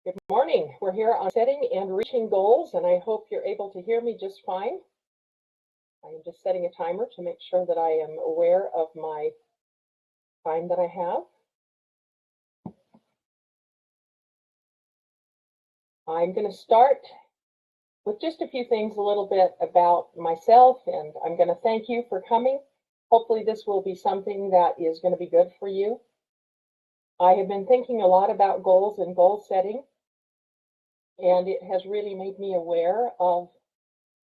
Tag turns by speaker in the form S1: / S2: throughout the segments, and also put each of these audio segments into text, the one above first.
S1: Good morning. We're here on setting and reaching goals, and I hope you're able to hear me just fine. I am just setting a timer to make sure that I am aware of my time that I have. I'm going to start with just a few things, a little bit about myself, and I'm going to thank you for coming. Hopefully this will be something that is going to be good for you. I have been thinking a lot about goals and goal setting, and it has really made me aware of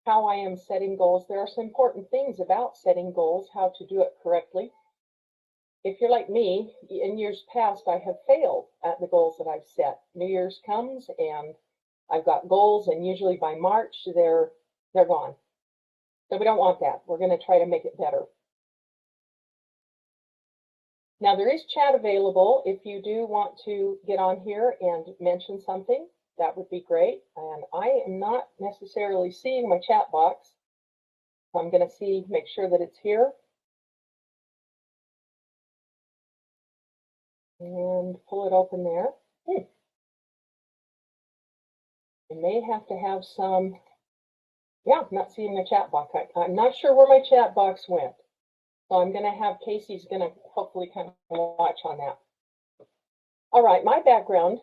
S1: how I am setting goals. There are some important things about setting goals, how to do it correctly. If you're like me, in years past, I have failed at the goals that I've set. New Year's comes and I've got goals, and usually by March, they're gone. So we don't want that. We're going to try to make it better. Now, there is chat available. If you do want to get on here and mention something, that would be great. And I am not necessarily seeing my chat box. So I'm going to make sure that it's here. And pull it open there. I may have to have some, yeah, I'm not seeing my chat box. I'm not sure where my chat box went. So I'm going to have Casey's going to hopefully kind of watch on that. All right, my background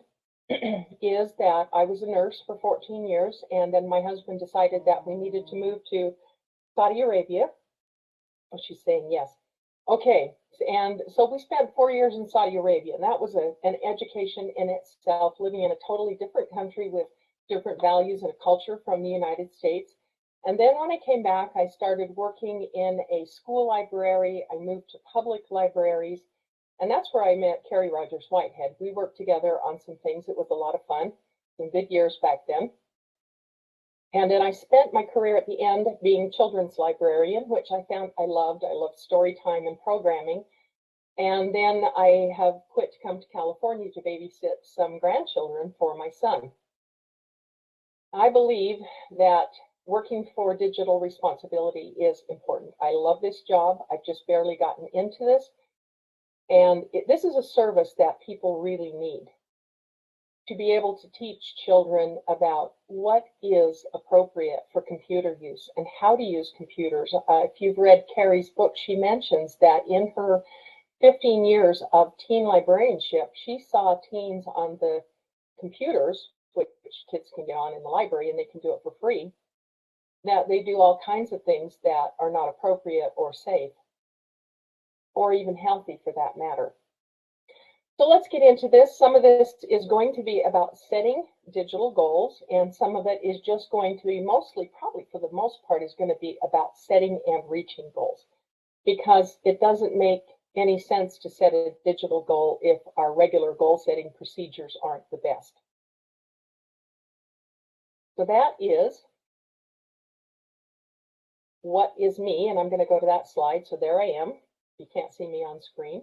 S1: is that I was a nurse for 14 years, and then my husband decided that we needed to move to Saudi Arabia. Oh, she's saying yes. Okay, and so we spent 4 years in Saudi Arabia, and that was an education in itself, living in a totally different country with different values and a culture from the United States. And then when I came back, I started working in a school library. I moved to public libraries, and that's where I met Carrie Rogers Whitehead. We worked together on some things. It was a lot of fun, some good years back then. And then I spent my career at the end being children's librarian, which I found I loved. I loved story time and programming. And then I have quit to come to California to babysit some grandchildren for my son. I believe that working for digital responsibility is important. I love this job. I've just barely gotten into this. And this is a service that people really need, to be able to teach children about what is appropriate for computer use and how to use computers. If you've read Carrie's book, she mentions that in her 15 years of teen librarianship, she saw teens on the computers, which kids can get on in the library and they can do it for free, that they do all kinds of things that are not appropriate or safe, or even healthy for that matter. So let's get into this. Some of this is going to be about setting digital goals, and some of it is just going to be mostly, probably for the most part, is going to be about setting and reaching goals, because it doesn't make any sense to set a digital goal if our regular goal setting procedures aren't the best. So that is what is me, and I'm going to go to that slide. So there I am. You can't see me on screen.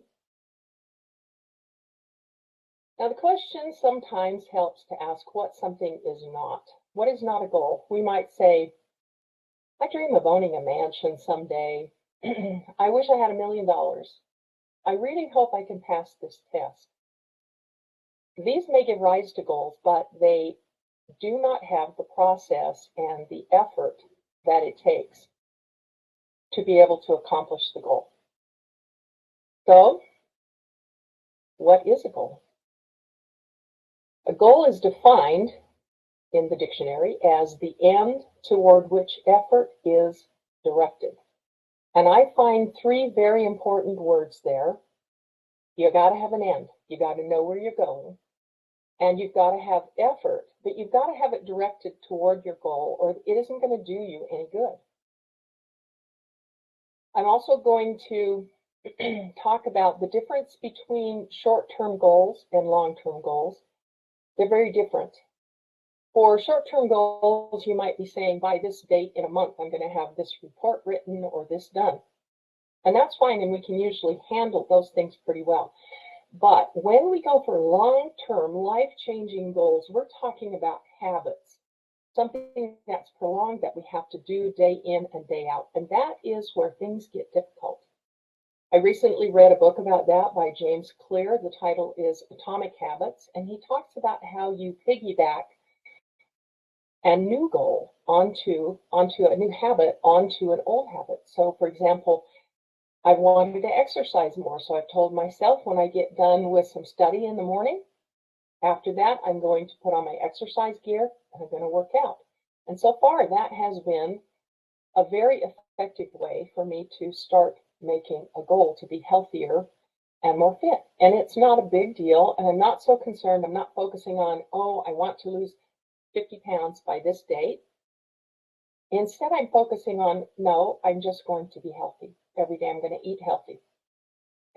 S1: Now, the question sometimes helps to ask what something is not. What is not a goal? We might say, I dream of owning a mansion someday. I wish I had $1 million. I really hope I can pass this test. These may give rise to goals, but they do not have the process and the effort that it takes to be able to accomplish the goal. So, what is a goal? A goal is defined in the dictionary as the end toward which effort is directed. And I find 3 very important words there. You got to have an end. You got to know where you're going. And you've got to have effort, but you've got to have it directed toward your goal, or it isn't going to do you any good. I'm also going to talk about the difference between short-term goals and long-term goals. They're very different. For short-term goals, you might be saying, by this date in a month, I'm going to have this report written or this done. And that's fine, and we can usually handle those things pretty well. But when we go for long-term, life-changing goals, we're talking about habits, something that's prolonged that we have to do day in and day out. And that is where things get difficult. I recently read a book about that by James Clear. The title is Atomic Habits, and he talks about how you piggyback a new goal onto a new habit, onto an old habit. So for example, I wanted to exercise more. So I've told myself when I get done with some study in the morning, after that, I'm going to put on my exercise gear and I'm going to work out. And so far, that has been a very effective way for me to start making a goal to be healthier and more fit. And it's not a big deal. And I'm not so concerned. I'm not focusing on, oh, I want to lose 50 pounds by this date. Instead, I'm focusing on, no, I'm just going to be healthy. Every day I'm going to eat healthy.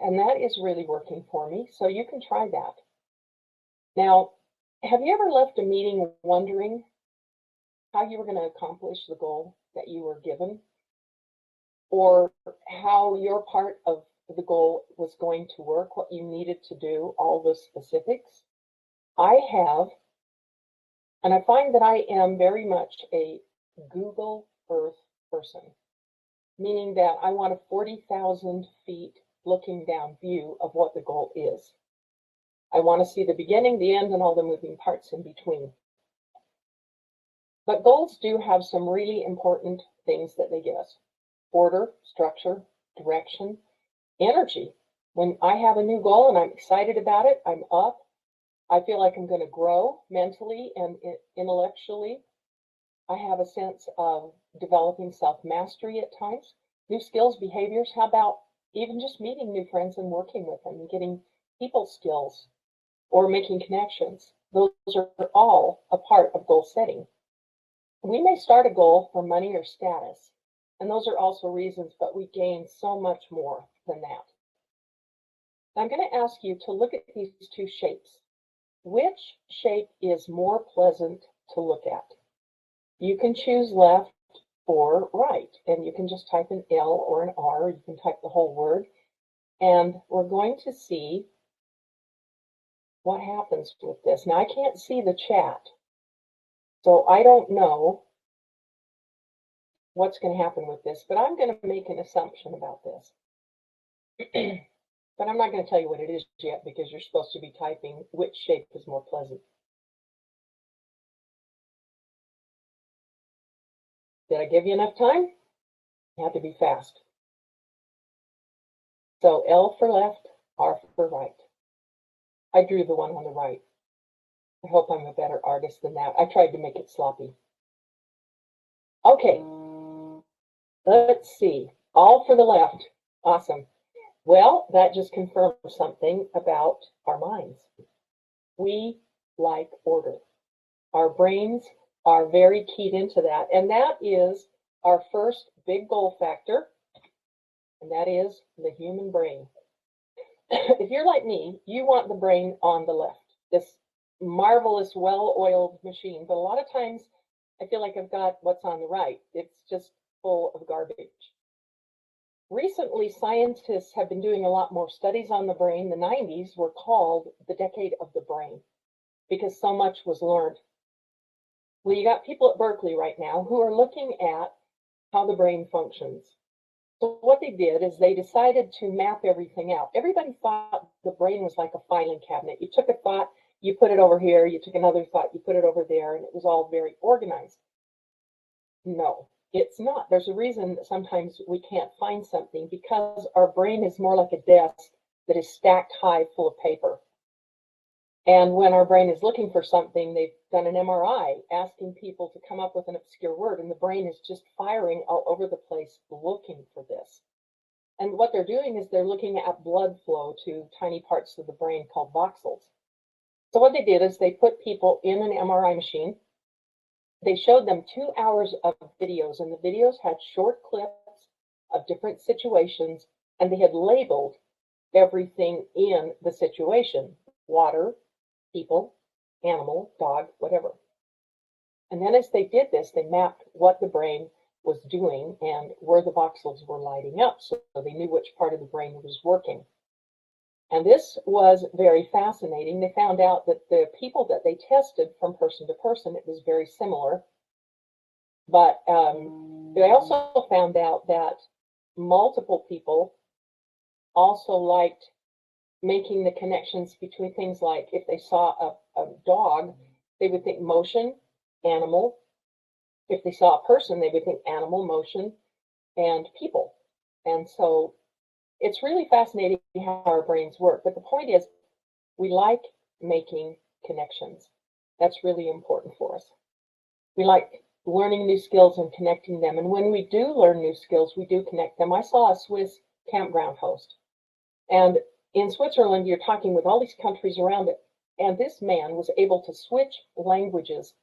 S1: And that is really working for me. So you can try that. Now, have you ever left a meeting wondering how you were going to accomplish the goal that you were given? Or how your part of the goal was going to work, what you needed to do, all the specifics? I have, and I find that I am very much a Google Earth person, meaning that I want a 40,000 feet looking down view of what the goal is. I want to see the beginning, the end, and all the moving parts in between. But goals do have some really important things that they give us: order, structure, direction, energy. When I have a new goal and I'm excited about it, I'm up. I feel like I'm going to grow mentally and intellectually. I have a sense of developing self-mastery at times, new skills, behaviors. How about even just meeting new friends and working with them and getting people skills or making connections? Those are all a part of goal setting. We may start a goal for money or status, and those are also reasons, but we gain so much more than that. I'm going to ask you to look at these two shapes. Which shape is more pleasant to look at? You can choose left or right, and you can just type an L or an R. You can type the whole word, and we're going to see what happens with this. Now, I can't see the chat, so I don't know what's going to happen with this, but I'm going to make an assumption about this. But I'm not going to tell you what it is yet because you're supposed to be typing which shape is more pleasant. Did I give you enough time? You have to be fast. So L for left, R for right. I drew the one on the right. I hope I'm a better artist than that. I tried to make it sloppy. Okay, let's see. All for the left. Awesome. Well, that just confirms something about our minds. We like order. Our brains are very keyed into that. And that is our first big goal factor, and that is the human brain. If you're like me, you want the brain on the left, this marvelous, well-oiled machine. But a lot of times I feel like I've got what's on the right. It's just full of garbage. Recently, scientists have been doing a lot more studies on the brain. The 90s were called the decade of the brain because so much was learned. Well, you got people at Berkeley right now who are looking at how the brain functions. So what they did is they decided to map everything out. Everybody thought the brain was like a filing cabinet. You took a thought, you put it over here, you took another thought, you put it over there, and it was all very organized. No, it's not. There's a reason that sometimes we can't find something because our brain is more like a desk that is stacked high full of paper. And when our brain is looking for something, they've done an MRI asking people to come up with an obscure word, and the brain is just firing all over the place looking for this. And what they're doing is they're looking at blood flow to tiny parts of the brain called voxels. So what they did is they put people in an MRI machine. They showed them 2 hours of videos, and the videos had short clips of different situations, and they had labeled everything in the situation: water, people, animal, dog, whatever. And then as they did this, they mapped what the brain was doing and where the voxels were lighting up, so they knew which part of the brain was working. And this was very fascinating. They found out that the people that they tested from person to person, it was very similar. But they also found out that multiple people also liked making the connections between things like if they saw a dog, they would think motion, animal. If they saw a person, they would think animal, motion, and people. And so it's really fascinating how our brains work. But the point is, we like making connections. That's really important for us. We like learning new skills and connecting them. And when we do learn new skills, we do connect them. I saw a Swiss campground host. And in Switzerland, you're talking with all these countries around it. And this man was able to switch languages.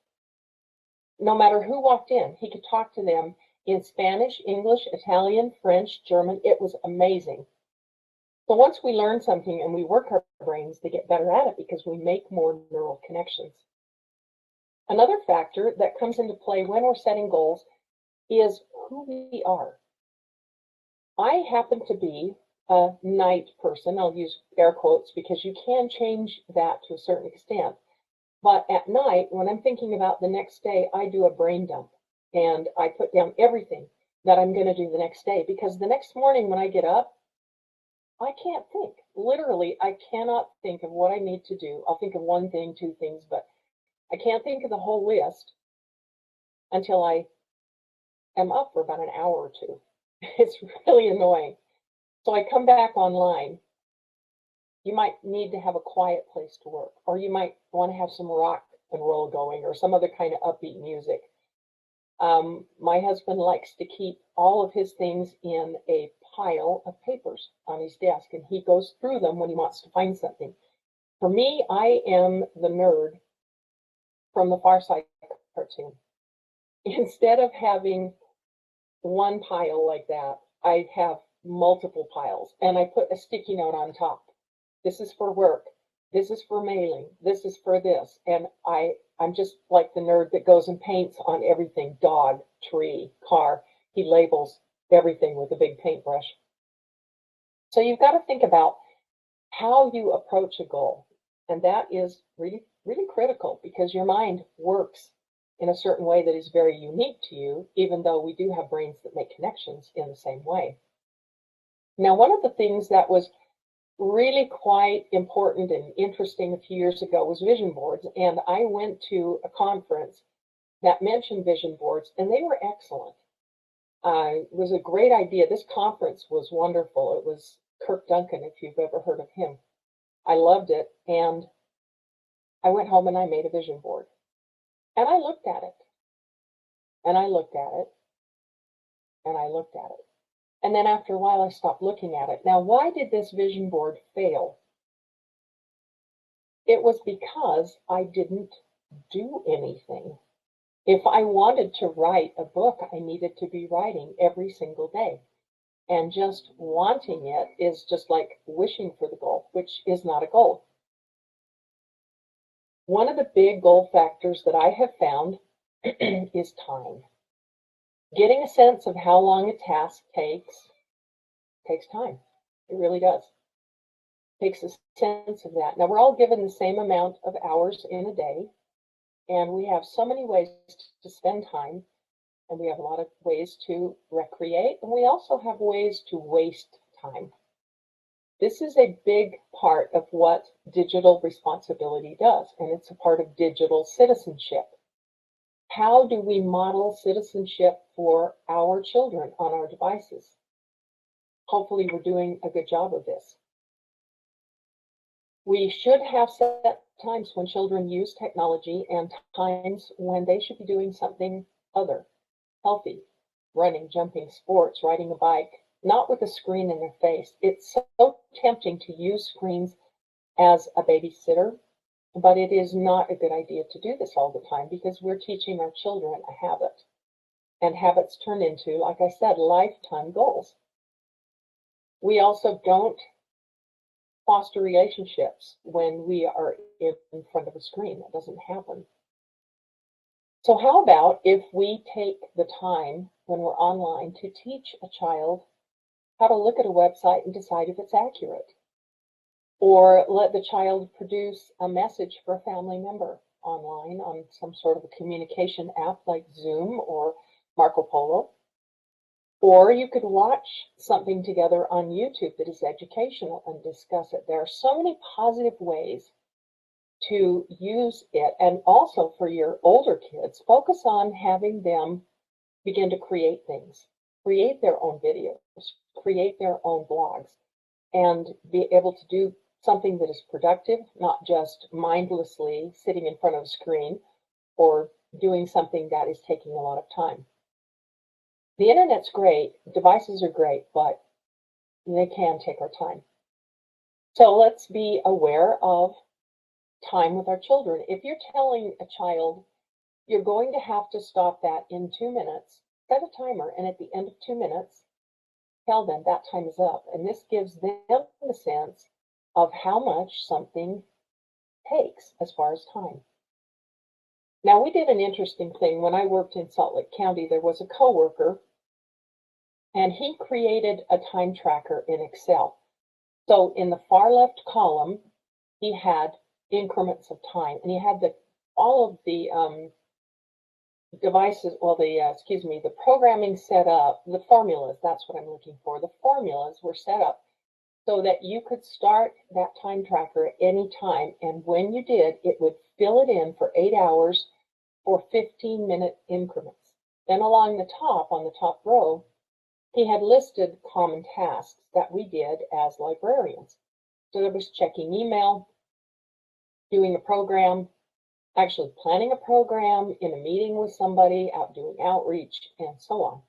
S1: No matter who walked in, he could talk to them in Spanish, English, Italian, French, German. It was amazing. So once we learn something and we work our brains to get better at it because we make more neural connections. Another factor that comes into play when we're setting goals is who we are. I happen to be a night person. I'll use air quotes because you can change that to a certain extent. But at night, when I'm thinking about the next day, I do a brain dump and I put down everything that I'm going to do the next day, because the next morning when I get up, I can't think. Literally, I cannot think of what I need to do. I'll think of one thing, two things, but I can't think of the whole list until I am up for about an hour or two. It's really annoying. So I come back online. You might need to have a quiet place to work, or you might want to have some rock and roll going or some other kind of upbeat music. My husband likes to keep all of his things in a pile of papers on his desk, and he goes through them when he wants to find something. For me, I am the nerd from the Far Side cartoon. Instead of having one pile like that, I have multiple piles, and I put a sticky note on top. This is for work. This is for mailing. This is for this. And I'm just like the nerd that goes and paints on everything: dog, tree, car. He labels everything with a big paintbrush. So you've got to think about how you approach a goal. And that is really, really critical, because your mind works in a certain way that is very unique to you, even though we do have brains that make connections in the same way. Now, one of the things that was really quite important and interesting a few years ago was vision boards. And I went to a conference that mentioned vision boards, and they were excellent. It was a great idea. This conference was wonderful. It was Kirk Duncan, if you've ever heard of him. I loved it. And I went home and I made a vision board. And I looked at it. And I looked at it. And I looked at it. And then after a while, I stopped looking at it. Now, why did this vision board fail? It was because I didn't do anything. If I wanted to write a book, I needed to be writing every single day. And just wanting it is just like wishing for the goal, which is not a goal. One of the big goal factors that I have found is time. Getting a sense of how long a task takes time. It really does. It takes a sense of that. Now, we're all given the same amount of hours in a day, and we have so many ways to spend time, and we have a lot of ways to recreate, and we also have ways to waste time. This is a big part of what digital responsibility does, and it's a part of digital citizenship. How do we model citizenship for our children on our devices? Hopefully, we're doing a good job of this. We should have set times when children use technology and times when they should be doing something other, healthy, running, jumping, sports, riding a bike, not with a screen in their face. It's so tempting to use screens as a babysitter, but it is not a good idea to do this all the time, because we're teaching our children a habit. And habits turn into, like I said, lifetime goals. We also don't foster relationships when we are in front of a screen. That doesn't happen. So how about if we take the time when we're online to teach a child how to look at a website and decide if it's accurate? Or let the child produce a message for a family member online on some sort of a communication app like Zoom or Marco Polo. Or you could watch something together on YouTube that is educational and discuss it. There are so many positive ways to use it. And also for your older kids, focus on having them begin to create things, create their own videos, create their own blogs, and be able to do something that is productive, not just mindlessly sitting in front of a screen or doing something that is taking a lot of time. The internet's great, devices are great, but they can take our time. So let's be aware of time with our children. If you're telling a child you're going to have to stop that in 2 minutes, set a timer, and at the end of 2 minutes, tell them that time is up. And this gives them the sense of how much something takes as far as time. Now, we did an interesting thing. When I worked in Salt Lake County, there was a coworker, and he created a time tracker in Excel. So in the far left column, he had increments of time, and he had all of the devices, well, the programming set up, the formulas, that's what I'm looking for. The formulas were set up so that you could start that time tracker at any time, and when you did, it would fill it in for 8 hours for 15-minute increments. Then along the top, on the top row, he had listed common tasks that we did as librarians. So there was checking email, doing a program, actually planning a program, in a meeting with somebody, out doing outreach, and so on.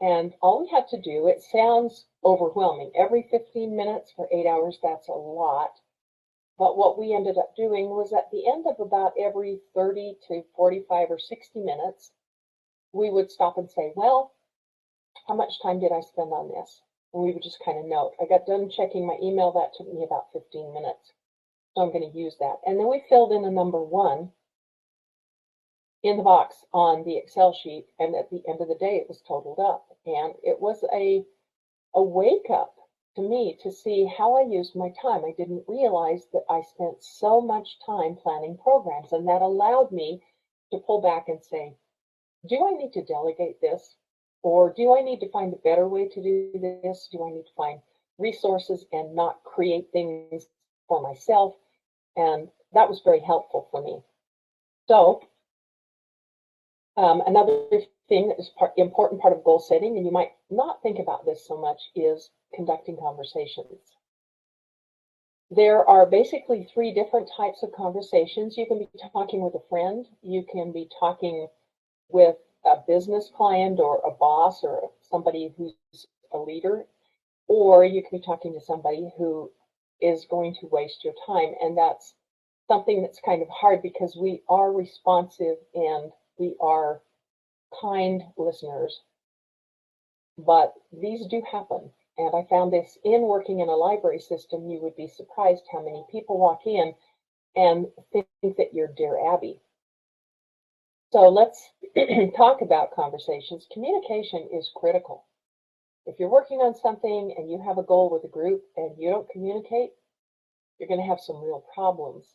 S1: And all we had to do, it sounds overwhelming. Every 15 minutes for 8 hours, that's a lot. But what we ended up doing was at the end of about every 30 to 45 or 60 minutes, we would stop and say, well, how much time did I spend on this? And we would just kind of note. I got done checking my email. That took me about 15 minutes. So I'm going to use that. And then we filled in a number 1 in the box on the Excel sheet. And at the end of the day, it was totaled up. And it was a wake up to me to see how I used my time. I didn't realize that I spent so much time planning programs. And that allowed me to pull back and say, do I need to delegate this? Or do I need to find a better way to do this? Do I need to find resources and not create things for myself? And that was very helpful for me. So another thing that is important part of goal setting, and you might not think about this so much, is conducting conversations. There are basically 3 different types of conversations. You can be talking with a friend. You can be talking with a business client or a boss or somebody who's a leader, or you can be talking to somebody who is going to waste your time. And that's something that's kind of hard because we are responsive and we are kind listeners, but these do happen. And I found this in working in a library system. You would be surprised how many people walk in and think that you're Dear Abby. So let's talk about conversations. Communication is critical. If you're working on something and you have a goal with a group and you don't communicate, you're going to have some real problems.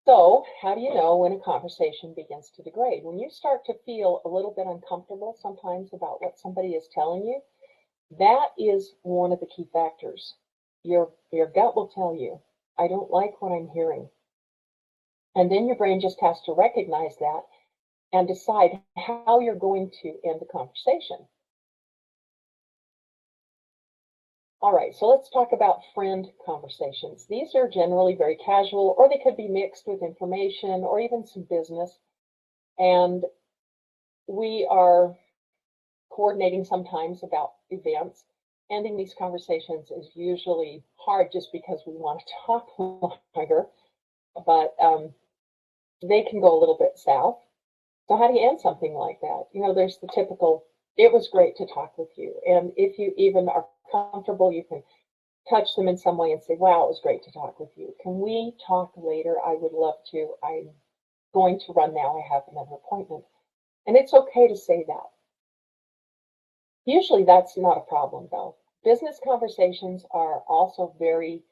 S1: So how do you know when a conversation begins to degrade? When you start to feel a little bit uncomfortable sometimes about what somebody is telling you, that is one of the key factors. Your gut will tell you, I don't like what I'm hearing. And then your brain just has to recognize that and decide how you're going to end the conversation. All right, so let's talk about friend conversations. These are generally very casual, or they could be mixed with information or even some business. And we are coordinating sometimes about events. Ending these conversations is usually hard just because we want to talk longer, but they can go a little bit south. So how do you end something like that? You know, there's the typical, it was great to talk with you. And if you even are comfortable, you can touch them in some way and say, wow, it was great to talk with you. Can we talk later? I would love to. I'm going to run now. I have another appointment. And it's okay to say that. Usually that's not a problem, though. Business conversations are also very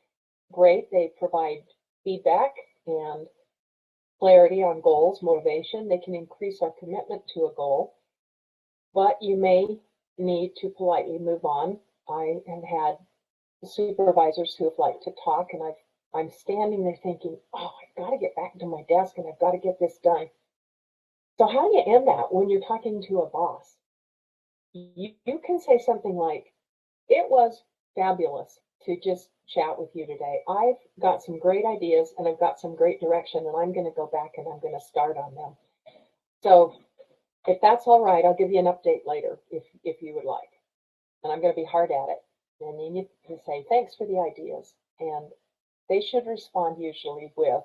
S1: great. They provide feedback and clarity on goals, motivation. They can increase our commitment to a goal, but you may need to politely move on. I have had supervisors who have liked to talk, and I'm standing there thinking, oh, I've got to get back to my desk and I've got to get this done. So how do you end that when you're talking to a boss? You can say something like, it was fabulous to just chat with you today. I've got some great ideas and I've got some great direction, and I'm going to go back and I'm going to start on them. So if that's all right, I'll give you an update later if you would like. And I'm going to be hard at it. And then you can say, thanks for the ideas. And they should respond usually with,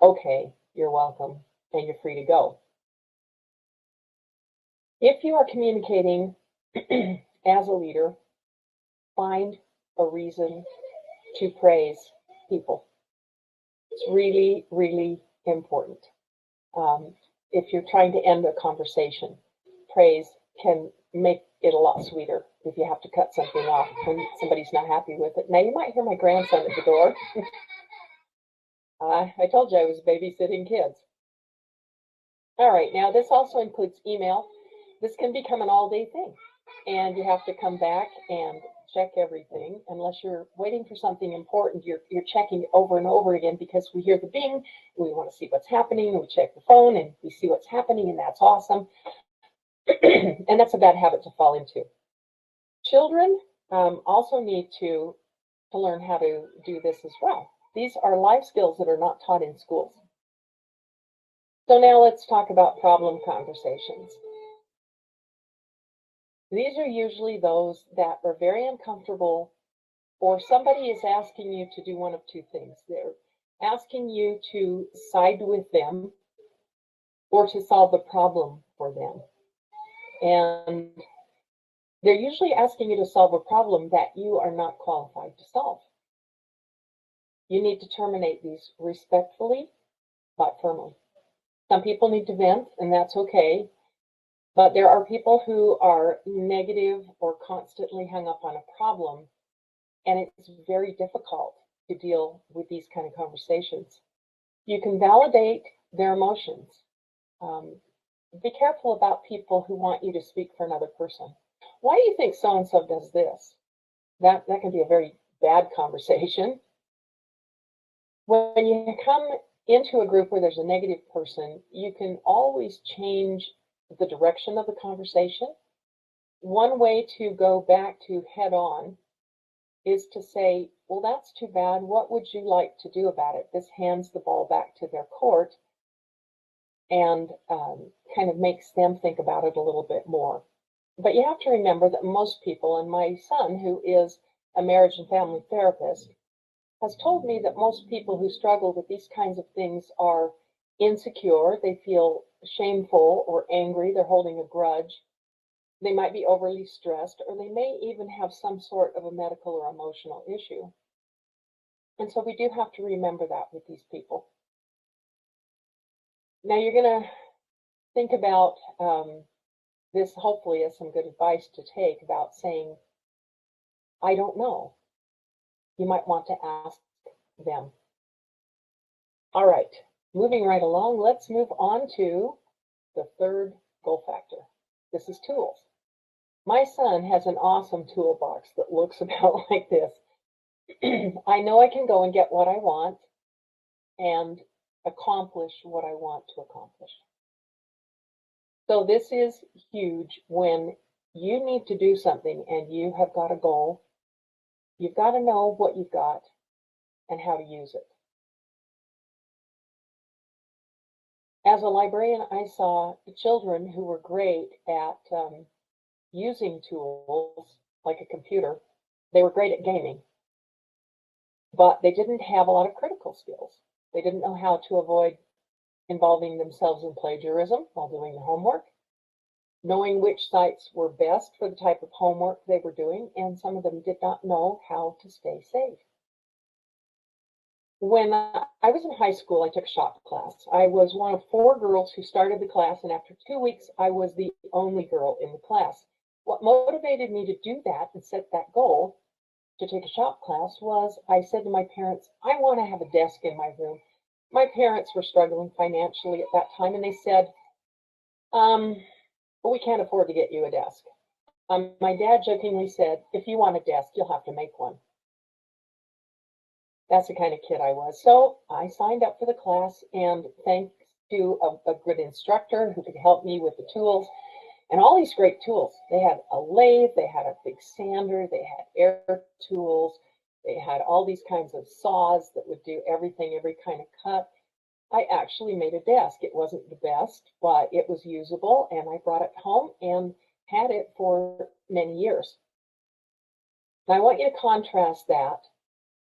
S1: okay, you're welcome, and you're free to go. If you are communicating as a leader, find a reason to praise people. It's really, really important. If you're trying to end a conversation, praise can make it a lot sweeter if you have to cut something off when somebody's not happy with it. Now, you might hear my grandson at the door. I told you I was babysitting kids. All right, now this also includes email. This can become an all-day thing, and you have to come back and check everything. Unless you're waiting for something important, you're checking it over and over again because we hear the bing, and we want to see what's happening, and we check the phone, and we see what's happening, and that's awesome. And that's a bad habit to fall into. Children also need to learn how to do this as well. These are life skills that are not taught in schools. So now let's talk about problem conversations. These are usually those that are very uncomfortable, or somebody is asking you to do one of two things. They're asking you to side with them or to solve the problem for them. And they're usually asking you to solve a problem that you are not qualified to solve. You need to terminate these respectfully but firmly. Some people need to vent, and that's okay. But there are people who are negative or constantly hung up on a problem, and it's very difficult to deal with these kind of conversations. You can validate their emotions. Be careful about people who want you to speak for another person. Why do you think so-and-so does this? That can be a very bad conversation. When you come into a group where there's a negative person, you can always change the direction of the conversation. One way to go back to head on is to say, well, that's too bad. What would you like to do about it? This hands the ball back to their court and kind of makes them think about it a little bit more. But you have to remember that most people, and my son, who is a marriage and family therapist, has told me that most people who struggle with these kinds of things are insecure. They feel shameful or angry. They're holding a grudge. They might be overly stressed, or they may even have some sort of a medical or emotional issue. And so we do have to remember that with these people. Now you're going to think about this, hopefully, as some good advice to take about saying, I don't know. You might want to ask them. All right, moving right along, let's move on to the third goal factor. This is tools. My son has an awesome toolbox that looks about like this. I know I can go and get what I want and accomplish what I want to accomplish. So this is huge when you need to do something and you have got a goal. You've got to know what you've got and how to use it. As a librarian, I saw children who were great at using tools like a computer. They were great at gaming, but they didn't have a lot of critical skills. They didn't know how to avoid involving themselves in plagiarism while doing the homework, knowing which sites were best for the type of homework they were doing, and some of them did not know how to stay safe. When I was in high school, I took a shop class. I was one of 4 girls who started the class, and after 2 weeks, I was the only girl in the class. What motivated me to do that and set that goal to take a shop class was I said to my parents, I want to have a desk in my room. My parents were struggling financially at that time, and they said, we can't afford to get you a desk. My dad jokingly said, if you want a desk, you'll have to make one. That's the kind of kid I was. So I signed up for the class, and thanks to a good instructor who could help me with the tools and all these great tools. They had a lathe, they had a big sander, they had air tools, they had all these kinds of saws that would do everything, every kind of cut. I actually made a desk. It wasn't the best, but it was usable, and I brought it home and had it for many years. And I want you to contrast that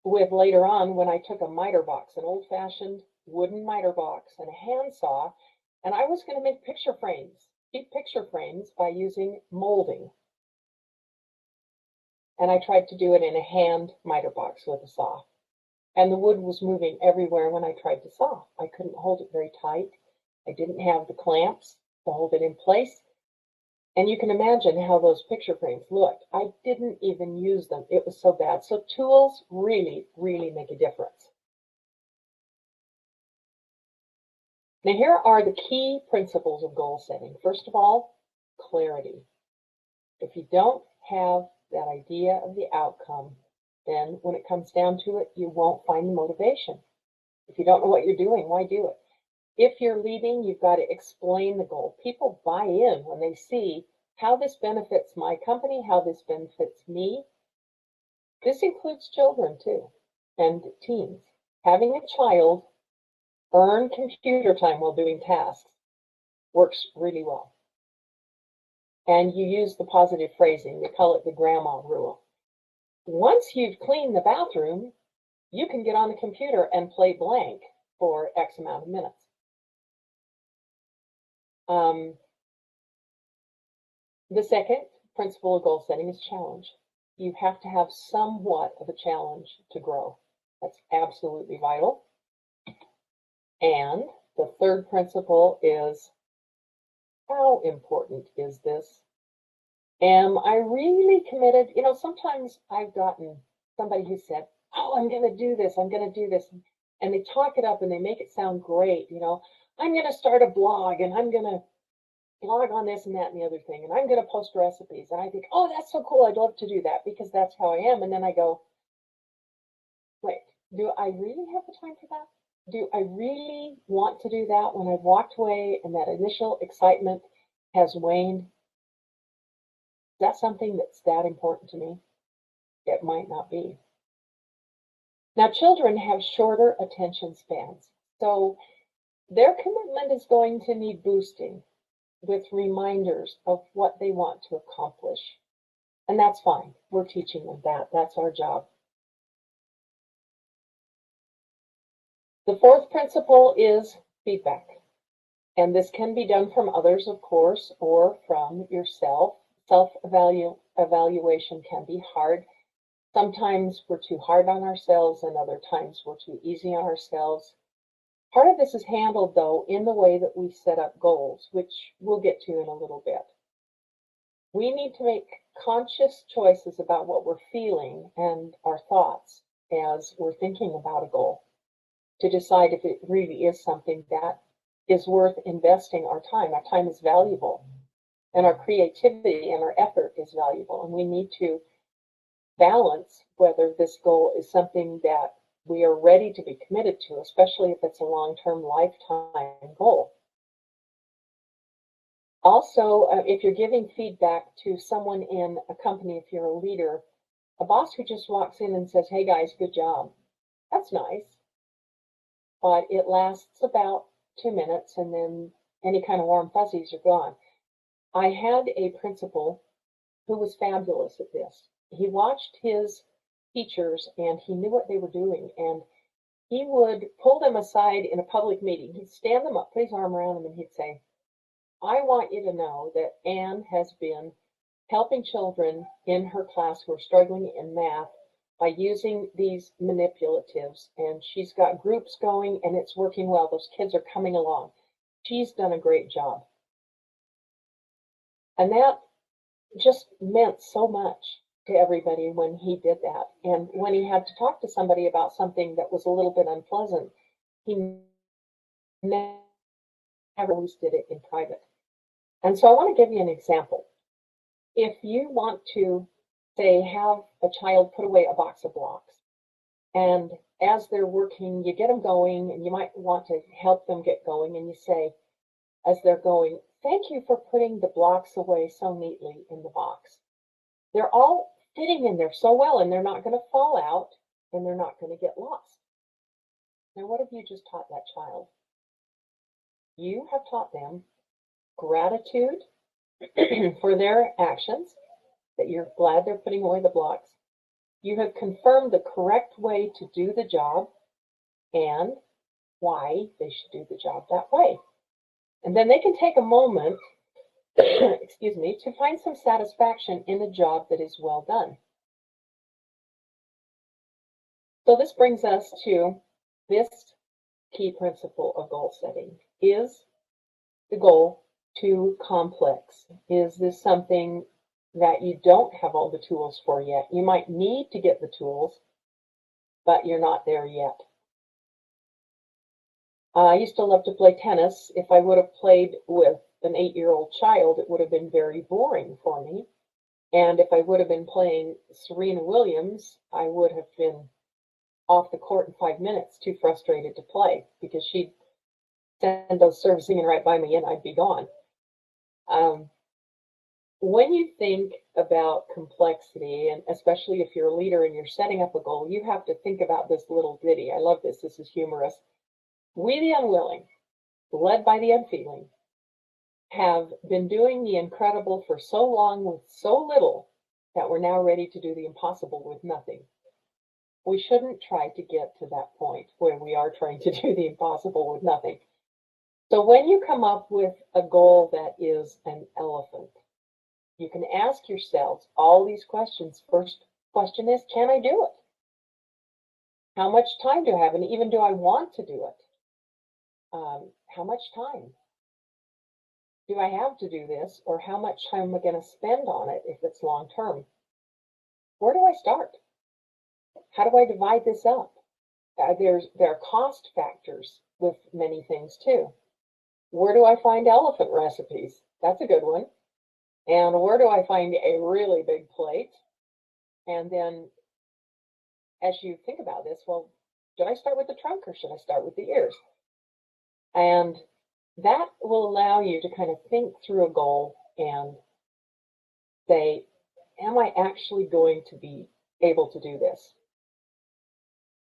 S1: with later on when I took a miter box, an old-fashioned wooden miter box and a handsaw, and I was going to make picture frames, cheap picture frames by using molding. And I tried to do it in a hand miter box with a saw. And the wood was moving everywhere when I tried to saw. I couldn't hold it very tight. I didn't have the clamps to hold it in place. And you can imagine how those picture frames looked. I didn't even use them. It was so bad. So tools really, really make a difference. Now here are the key principles of goal setting. First of all, clarity. If you don't have that idea of the outcome, then when it comes down to it, you won't find the motivation. If you don't know what you're doing, why do it? If you're leading, you've got to explain the goal. People buy in when they see how this benefits my company, how this benefits me. This includes children too, and teens. Having a child earn computer time while doing tasks works really well. And you use the positive phrasing. We call it the grandma rule. Once you've cleaned the bathroom, you can get on the computer and play blank for X amount of minutes. The second principle of goal setting is challenge. You have to have somewhat of a challenge to grow. That's absolutely vital. And the third principle is, how important is this? Am I really committed? You know, sometimes I've gotten somebody who said, oh, I'm going to do this, I'm going to do this. And they talk it up and they make it sound great. You know, I'm going to start a blog and I'm going to blog on this and that and the other thing. And I'm going to post recipes. And I think, oh, that's so cool. I'd love to do that because that's how I am. And then I go, wait, do I really have the time for that? Do I really want to do that when I've walked away and that initial excitement has waned? Is that something that's that important to me? It might not be. Now, children have shorter attention spans, so their commitment is going to need boosting with reminders of what they want to accomplish. And that's fine. We're teaching them that. That's our job. The fourth principle is feedback. And this can be done from others, of course, or from yourself. Self-evaluation can be hard. Sometimes we're too hard on ourselves, and other times we're too easy on ourselves. Part of this is handled, though, in the way that we set up goals, which we'll get to in a little bit. We need to make conscious choices about what we're feeling and our thoughts as we're thinking about a goal to decide if it really is something that is worth investing our time. Our time is valuable, and our creativity and our effort is valuable, and we need to balance whether this goal is something that we are ready to be committed to, especially if it's a long-term lifetime goal. Also, if you're giving feedback to someone in a company, if you're a leader, a boss who just walks in and says, hey guys, good job, that's nice, but it lasts about 2 minutes and then any kind of warm fuzzies are gone. I had a principal who was fabulous at this. He watched his teachers and he knew what they were doing, and he would pull them aside in a public meeting. He'd stand them up, put his arm around them, and he'd say, I want you to know that Anne has been helping children in her class who are struggling in math by using these manipulatives, and she's got groups going and it's working well. Those kids are coming along. She's done a great job. And that just meant so much to everybody when he did that. And when he had to talk to somebody about something that was a little bit unpleasant, he never always did it in private. And so I want to give you an example. if you want to, say, have a child put away a box of blocks, and as they're working, you get them going, and you might want to help them get going, and you say, as they're going, thank you for putting the blocks away so neatly in the box. They're all fitting in there so well, and they're not going to fall out, and they're not going to get lost. Now, what have you just taught that child? You have taught them gratitude for their actions, that you're glad they're putting away the blocks. You have confirmed the correct way to do the job and why they should do the job that way. And then they can take a moment, excuse me, to find some satisfaction in a job that is well done. So this brings us to this key principle of goal setting. Is the goal too complex? Is this something that you don't have all the tools for yet? You might need to get the tools, but you're not there yet. I used to love to play tennis. If I would have played with an 8-year-old child, it would have been very boring for me. And if I would have been playing Serena Williams, I would have been off the court in 5 minutes, too frustrated to play, because she'd send those serves singing right by me and I'd be gone. When you think about complexity, and especially if you're a leader and you're setting up a goal, you have to think about this little ditty. I love this. This is humorous. We, the unwilling, led by the unfeeling, have been doing the incredible for so long with so little that we're now ready to do the impossible with nothing. We shouldn't try to get to that point where we are trying to do the impossible with nothing. So when you come up with a goal that is an elephant, you can ask yourselves all these questions. First question is, can I do it? How much time do I have? And even, do I want to do it? How much time do I have to do this? Or how much time am I going to spend on it if it's long term? Where do I start? How do I divide this up? There are cost factors with many things too. Where do I find elephant recipes? That's a good one. And where do I find a really big plate? And then as you think about this, well, should I start with the trunk or should I start with the ears? And that will allow you to kind of think through a goal and say, am I actually going to be able to do this?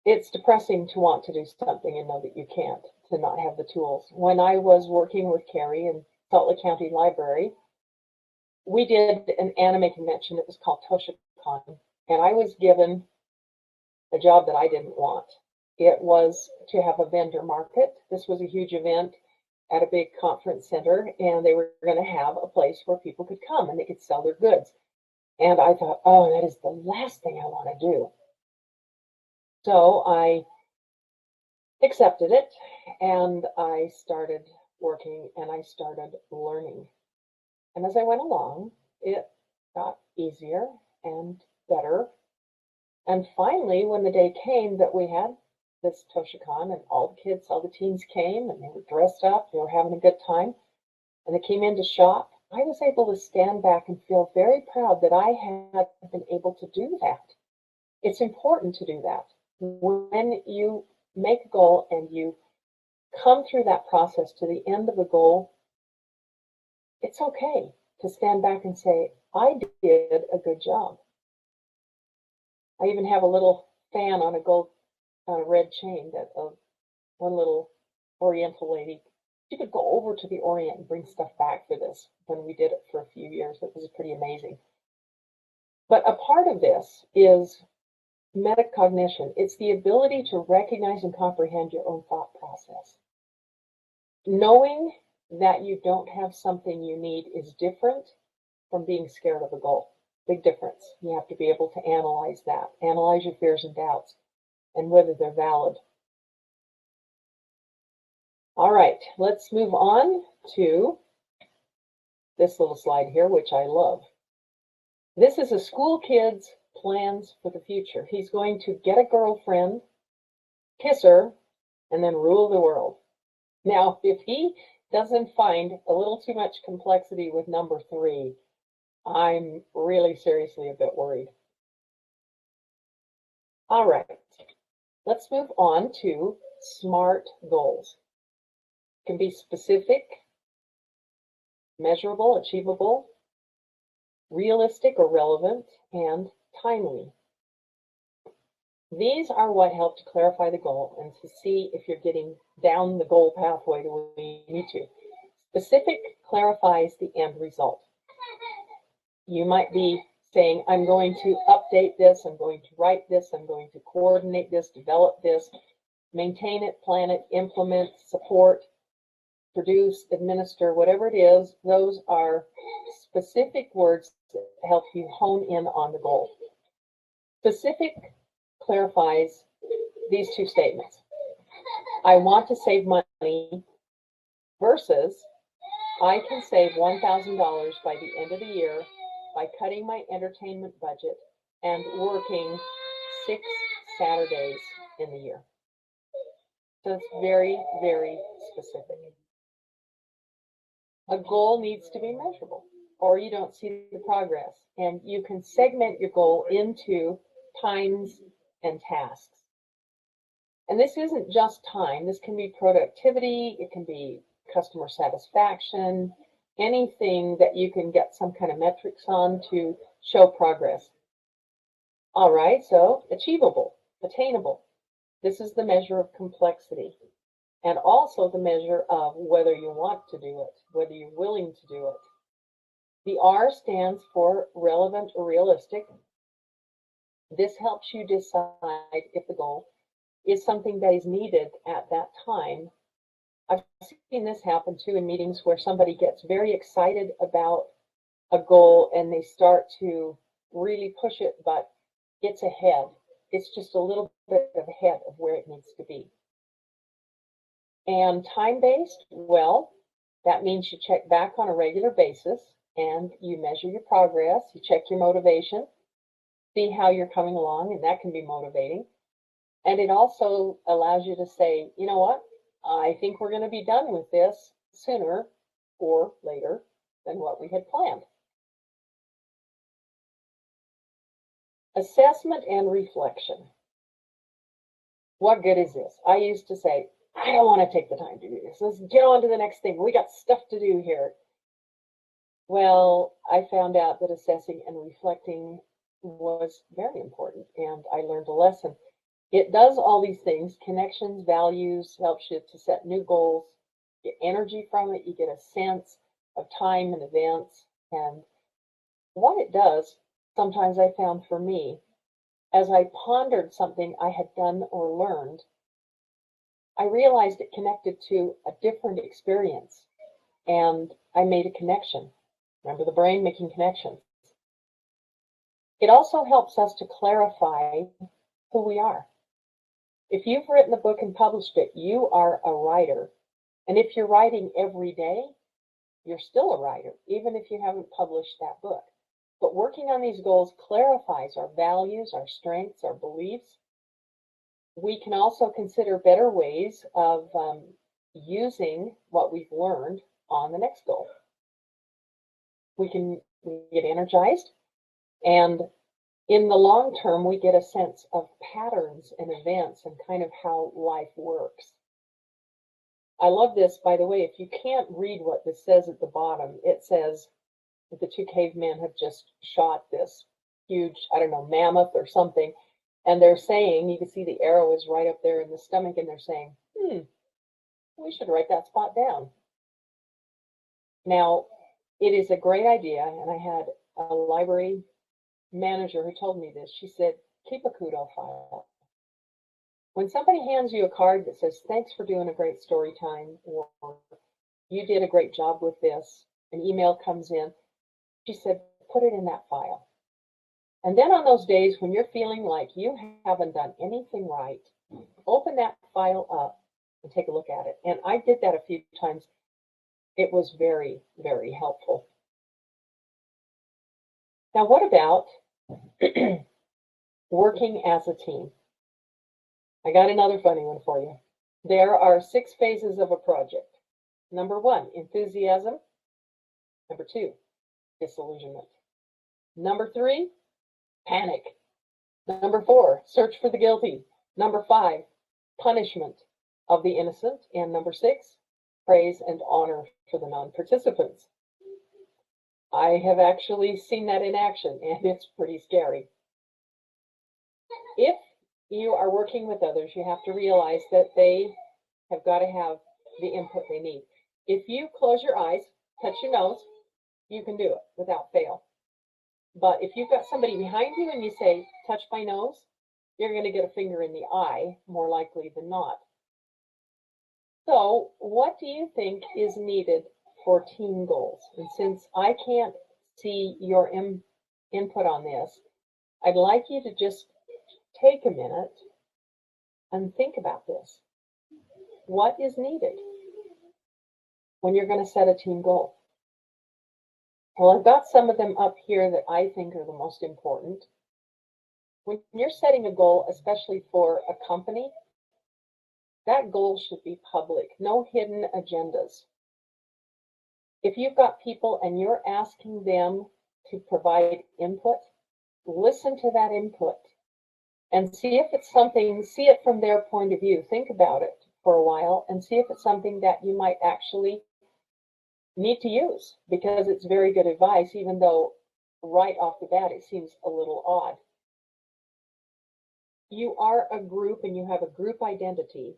S1: It's depressing to want to do something and know that you can't, to not have the tools. When I was working with Carrie in Salt Lake County Library, we did an anime convention. It was called ToshiCon, and I was given a job that I didn't want. It was to have a vendor market. This was a huge event at a big conference center, and they were going to have a place where people could come and they could sell their goods. And I thought, oh, that is the last thing I want to do. So I accepted it, and I started working, and I started learning. And as I went along, it got easier and better. And finally, when the day came that we had this ToshiCon, and all the kids, all the teens came, and they were dressed up, they were having a good time, and they came in to shop, I was able to stand back and feel very proud that I had been able to do that. It's important to do that. When you make a goal and you come through that process to the end of the goal, it's okay to stand back and say, I did a good job. I even have a little fan on a red chain that one little Oriental lady, she could go over to the Orient and bring stuff back for this when we did it for a few years. It was pretty amazing. But a part of this is metacognition. It's the ability to recognize and comprehend your own thought process. Knowing that you don't have something you need is different from being scared of a goal. Big difference. You have to be able to analyze that, analyze your fears and doubts, and whether they're valid. All right, let's move on to this little slide here, which I love. This is a school kid's plans for the future. He's going to get a girlfriend, kiss her, and then rule the world. Now, if he doesn't find a little too much complexity with number 3, I'm really seriously a bit worried. All right, let's move on to SMART goals. It can be specific, measurable, achievable, realistic or relevant, and timely. These are what help to clarify the goal and to see if you're getting down the goal pathway the way you need to. Specific clarifies the end result. You might be saying, I'm going to update this, I'm going to write this, I'm going to coordinate this, develop this, maintain it, plan it, implement, support, produce, administer, whatever it is. Those are specific words that help you hone in on the goal. Specific clarifies these two statements. I want to save money versus I can save $1,000 by the end of the year by cutting my entertainment budget and working 6 Saturdays in the year. So it's very, very specific. A goal needs to be measurable or you don't see the progress. And you can segment your goal into times and tasks. And this isn't just time. This can be productivity. It can be customer satisfaction, anything that you can get some kind of metrics on to show progress. All right, so achievable, attainable. This is the measure of complexity and also the measure of whether you want to do it, whether you're willing to do it. The R stands for relevant or realistic. This helps you decide if the goal is something that is needed at that time. I've seen this happen too in meetings where somebody gets very excited about a goal and they start to really push it, but it's ahead. It's just a little bit ahead of where it needs to be. And time-based, well, that means you check back on a regular basis and you measure your progress, you check your motivation, see how you're coming along, and that can be motivating. And it also allows you to say, you know what, I think we're going to be done with this sooner or later than what we had planned. Assessment and reflection. What good is this? I used to say, I don't want to take the time to do this. Let's get on to the next thing. We got stuff to do here. Well, I found out that assessing and reflecting was very important, and I learned a lesson. It does all these things, connections, values, helps you to set new goals, get energy from it, you get a sense of time and events. And what it does, sometimes I found for me, as I pondered something I had done or learned, I realized it connected to a different experience, and I made a connection. Remember the brain making connections. It also helps us to clarify who we are. If you've written a book and published it, you are a writer. And if you're writing every day, you're still a writer, even if you haven't published that book. But working on these goals clarifies our values, our strengths, our beliefs. We can also consider better ways of using what we've learned on the next goal. We get energized, and in the long term, we get a sense of patterns and events and kind of how life works. I love this, by the way. If you can't read what this says at the bottom, it says that the two cavemen have just shot this huge, I don't know, mammoth or something. And they're saying, you can see the arrow is right up there in the stomach, and they're saying, we should write that spot down. Now, it is a great idea, and I had a library manager who told me this. She said, keep a kudo file. When somebody hands you a card that says, thanks for doing a great story time, or you did a great job with this, an email comes in, she said, put it in that file. And then on those days when you're feeling like you haven't done anything right, open that file up and take a look at it. And I did that a few times. It was very, very helpful. Now, what about working as a team? I got another funny one for you. There are 6 phases of a project. Number 1, enthusiasm. Number 2, disillusionment. Number 3, panic. Number 4, search for the guilty. Number 5, punishment of the innocent. And number 6, praise and honor for the non-participants. I have actually seen that in action, and it's pretty scary. If you are working with others, you have to realize that they have got to have the input they need. If you close your eyes, touch your nose, you can do it without fail. But if you've got somebody behind you and you say, touch my nose, you're going to get a finger in the eye, more likely than not. So what do you think is needed for team goals? And since I can't see your input on this, I'd like you to just take a minute and think about this. What is needed when you're going to set a team goal? Well, I've got some of them up here that I think are the most important. When you're setting a goal, especially for a company, that goal should be public, no hidden agendas. If you've got people and you're asking them to provide input, listen to that input and see if it's something, see it from their point of view. Think about it for a while and see if it's something that you might actually need to use, because it's very good advice, even though right off the bat it seems a little odd. You are a group and you have a group identity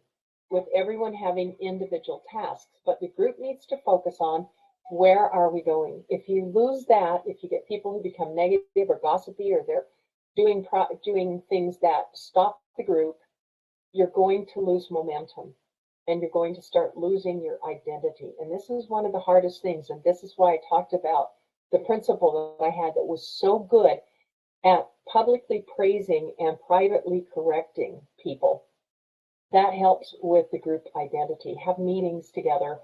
S1: with everyone having individual tasks, but the group needs to focus on where are we going. If you lose that, if you get people who become negative or gossipy, or they're doing things that stop the group, you're going to lose momentum and you're going to start losing your identity. And this is one of the hardest things. And this is why I talked about the principle that I had that was so good at publicly praising and privately correcting people. That helps with the group identity. Have meetings together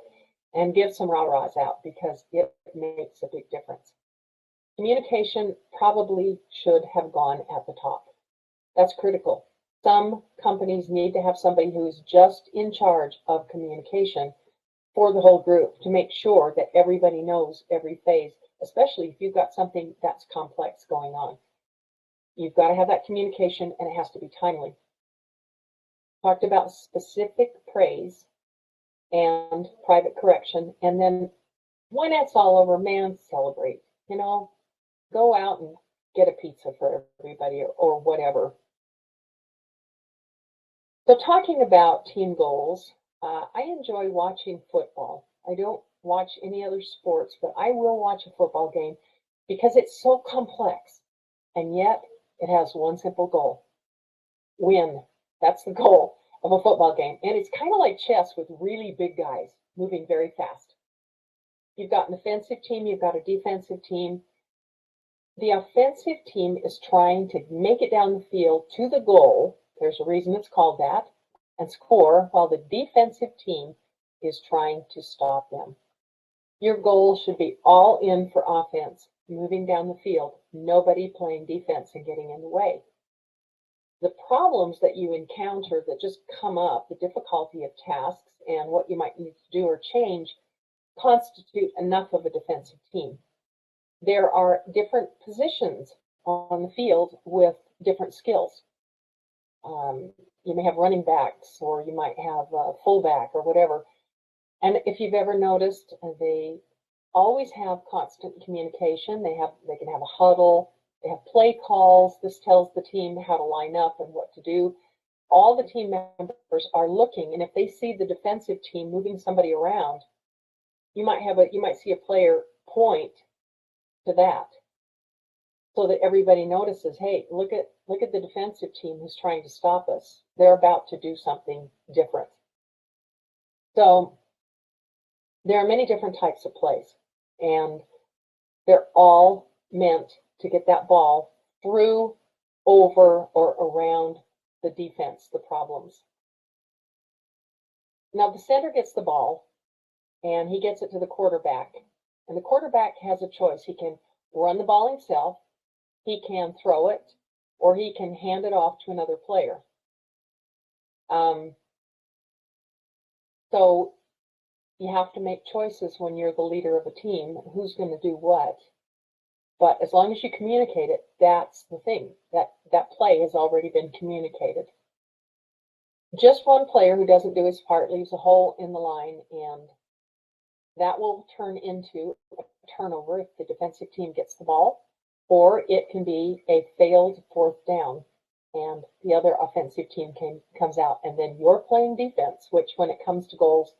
S1: and give some rah-rahs out, because it makes a big difference. Communication probably should have gone at the top. That's critical. Some companies need to have somebody who's just in charge of communication for the whole group to make sure that everybody knows every phase, especially if you've got something that's complex going on. You've got to have that communication, and it has to be timely. Talked about specific praise and private correction, and then when it's all over, man, celebrate. You know, go out and get a pizza for everybody, or whatever. So talking about team goals, I enjoy watching football. I don't watch any other sports, but I will watch a football game because it's so complex, and yet it has one simple goal: win. That's the goal of a football game. And it's kind of like chess with really big guys moving very fast. You've got an offensive team, you've got a defensive team. The offensive team is trying to make it down the field to the goal. There's a reason it's called that, and score, while the defensive team is trying to stop them. Your goal should be all in for offense, moving down the field, nobody playing defense and getting in the way. The problems that you encounter that just come up, the difficulty of tasks and what you might need to do or change, constitute enough of a defensive team. There are different positions on the field with different skills. You may have running backs, or you might have a fullback or whatever. And if you've ever noticed, they always have constant communication. They can have a huddle. They have play calls. This tells the team how to line up and what to do. All the team members are looking, and if they see the defensive team moving somebody around, you might see a player point to that, so that everybody notices, hey, look at the defensive team who's trying to stop us. They're about to do something different. So there are many different types of plays, and they're all meant to get that ball through, over, or around the defense, the problems. Now the center gets the ball, and he gets it to the quarterback. And the quarterback has a choice. He can run the ball himself, he can throw it, or he can hand it off to another player. So you have to make choices when you're the leader of a team, who's going to do what. But as long as you communicate it, that's the thing. That play has already been communicated. Just one player who doesn't do his part leaves a hole in the line, and that will turn into a turnover if the defensive team gets the ball, or it can be a failed fourth down, and the other offensive team comes out, and then you're playing defense, which when it comes to goals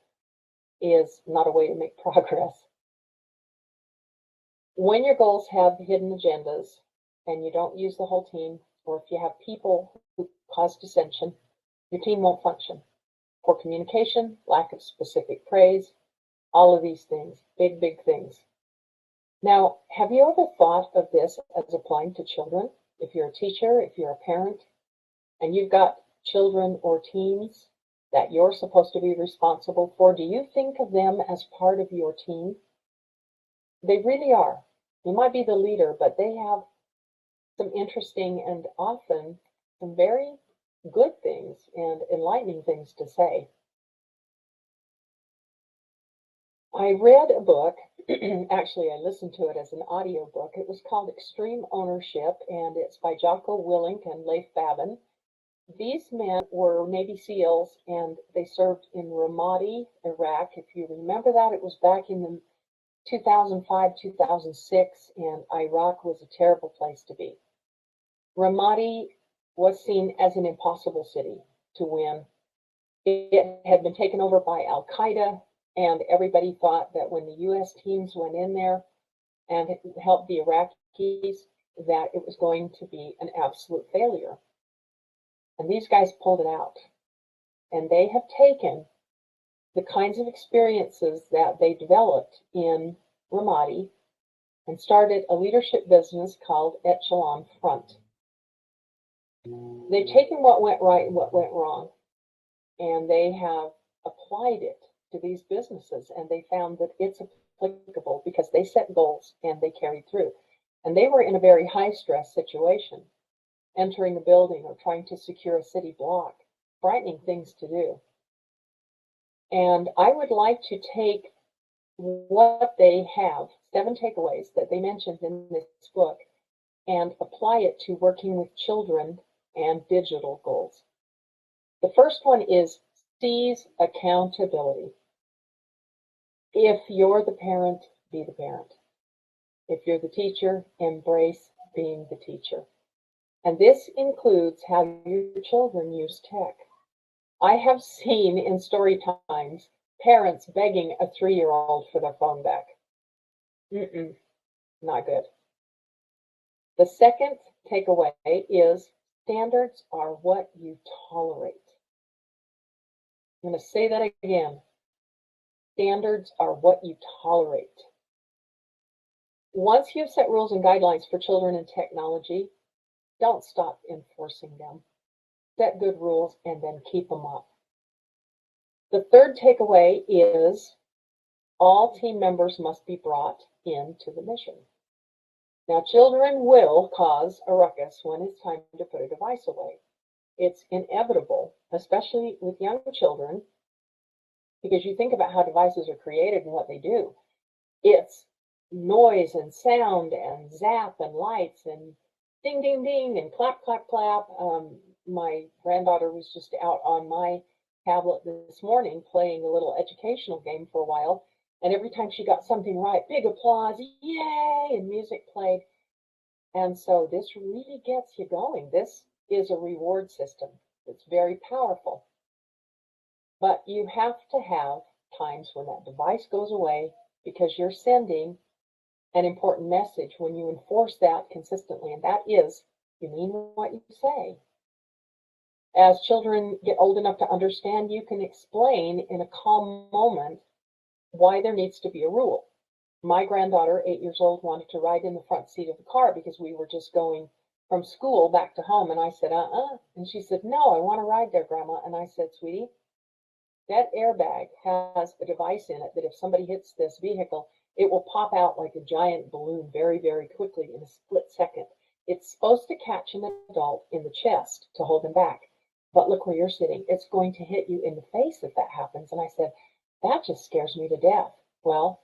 S1: is not a way to make progress. When your goals have hidden agendas and you don't use the whole team, or if you have people who cause dissension, your team won't function. Poor communication, lack of specific praise, all of these things, big, big things. Now, have you ever thought of this as applying to children? If you're a teacher, if you're a parent, and you've got children or teens that you're supposed to be responsible for, do you think of them as part of your team? They really are. You might be the leader, but they have some interesting and often some very good things and enlightening things to say. I read a book, actually I listened to it as an audio book. It was called Extreme Ownership, and it's by Jocko Willink and Leif Babin. These men were Navy SEALs, and they served in Ramadi, Iraq. If you remember that, it was back in the 2005, 2006, and Iraq was a terrible place to be. Ramadi was seen as an impossible city to win. It had been taken over by Al-Qaeda, and everybody thought that when the U.S. teams went in there and helped the Iraqis, that it was going to be an absolute failure. And these guys pulled it out. And they have taken the kinds of experiences that they developed in Ramadi and started a leadership business called Echelon Front. They've taken what went right and what went wrong, and they have applied it to these businesses, and they found that it's applicable because they set goals and they carried through. And they were in a very high stress situation, entering a building or trying to secure a city block, frightening things to do. And I would like to take what they have, 7 takeaways that they mentioned in this book, and apply it to working with children and digital goals. The first one is seize accountability. If you're the parent, be the parent. If you're the teacher, embrace being the teacher. And this includes how your children use tech. I have seen in story times parents begging a 3-year-old for their phone back. Not good. The second takeaway is standards are what you tolerate. I'm going to say that again. Standards are what you tolerate. Once you've set rules and guidelines for children and technology, don't stop enforcing them. Set good rules and then keep them up. The third takeaway is all team members must be brought into the mission. Now, children will cause a ruckus when it's time to put a device away. It's inevitable, especially with young children, because you think about how devices are created and what they do. It's noise and sound and zap and lights and ding, ding, ding and clap, clap, clap. My granddaughter was just out on my tablet this morning playing a little educational game for a while. And every time she got something right, big applause, yay, and music played. And so this really gets you going. This is a reward system. It's very powerful. But you have to have times when that device goes away because you're sending an important message when you enforce that consistently. And that is, you mean what you say. As children get old enough to understand, you can explain in a calm moment why there needs to be a rule. My granddaughter, 8 years old, wanted to ride in the front seat of the car because we were just going from school back to home. And I said, And she said, no, I want to ride there, Grandma. And I said, sweetie, that airbag has a device in it that if somebody hits this vehicle, it will pop out like a giant balloon very, very quickly in a split second. It's supposed to catch an adult in the chest to hold him back. But look where you're sitting. It's going to hit you in the face if that happens. And I said, that just scares me to death. Well,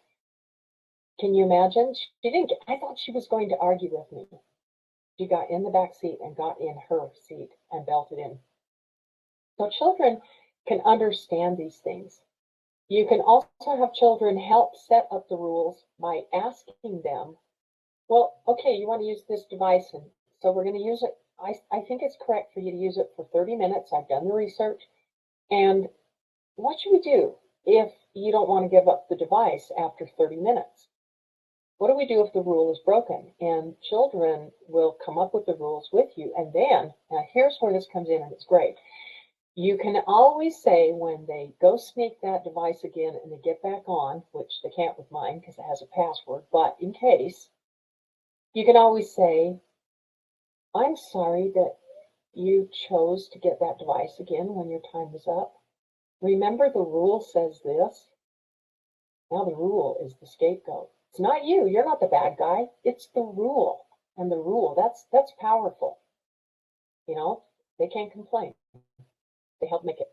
S1: Can you imagine? She didn't, I thought she was going to argue with me. She got in the back seat and got in her seat and belted in. So children can understand these things. You can also have children help set up the rules by asking them, well, okay, you want to use this device, and so we're going to use it. I think it's correct for you to use it for 30 minutes. I've done the research. And what should we do if you don't want to give up the device after 30 minutes? What do we do if the rule is broken? And children will come up with the rules with you. And then, now here's where this comes in, and it's great. You can always say when they go sneak that device again and they get back on, which they can't with mine because it has a password, but in case, you can always say, I'm sorry that you chose to get that device again when your time is up. Remember, the rule says this. Now the rule is the scapegoat. It's not you. You're not the bad guy. It's the rule. And the rule, that's powerful. You know, they can't complain. They help make it.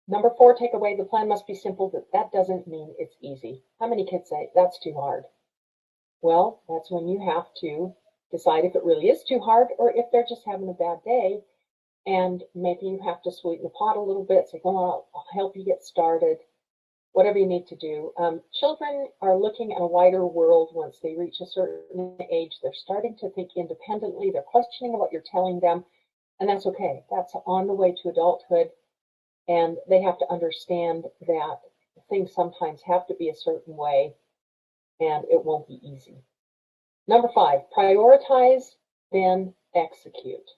S1: Number 4 takeaway, the plan must be simple, but that doesn't mean it's easy. How many kids say, that's too hard? Well, that's when you have to decide if it really is too hard or if they're just having a bad day, and maybe you have to sweeten the pot a little bit, say, oh, I'll help you get started, whatever you need to do. Children are looking at a wider world once they reach a certain age. They're starting to think independently. They're questioning what you're telling them, and that's okay. That's on the way to adulthood, and they have to understand that things sometimes have to be a certain way, and it won't be easy. Number 5, prioritize, then execute.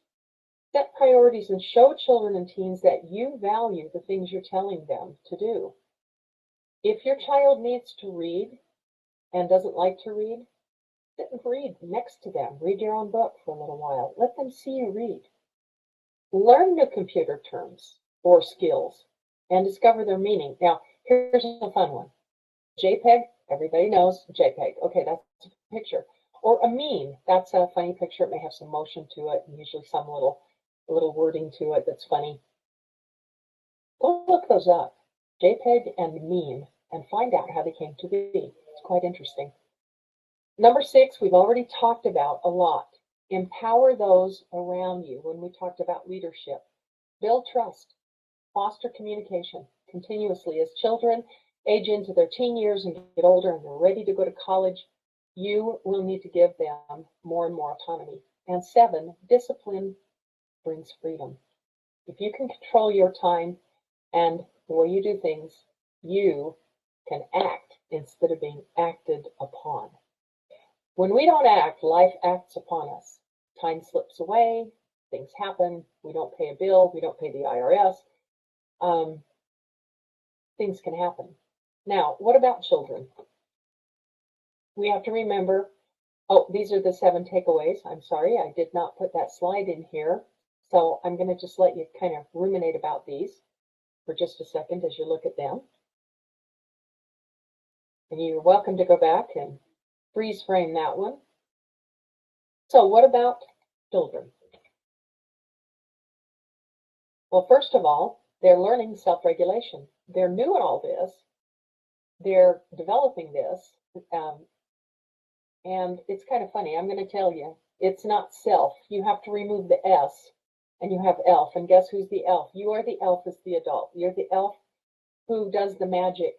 S1: Set priorities and show children and teens that you value the things you're telling them to do. If your child needs to read and doesn't like to read, sit and read next to them. Read your own book for a little while. Let them see you read. Learn new computer terms or skills and discover their meaning. Now, here's a fun one. JPEG, everybody knows JPEG. Okay, that's a picture. Or a meme, that's a funny picture. It may have some motion to it, and usually some little wording to it that's funny. Go look those up, JPEG and meme, and find out how they came to be. It's quite interesting. Number 6, we've already talked about a lot. Empower those around you when we talked about leadership. Build trust. Foster communication continuously. As children age into their teen years and get older and they're ready to go to college, you will need to give them more and more autonomy. And 7, discipline brings freedom. If you can control your time and the way you do things, you can act instead of being acted upon. When we don't act, life acts upon us. Time slips away, things happen, we don't pay a bill, we don't pay the IRS. Things can happen. Now, what about children? We have to remember, oh, these are the 7 takeaways. I'm sorry, I did not put that slide in here. So I'm going to just let you kind of ruminate about these for just a second as you look at them. And you're welcome to go back and freeze frame that one. So what about children? Well, first of all, they're learning self-regulation. They're new at all this. They're developing this. And it's kind of funny. I'm going to tell you, it's not self. You have to remove the S. And you have elf, and guess who's the elf? You are the elf as the adult. You're the elf who does the magic.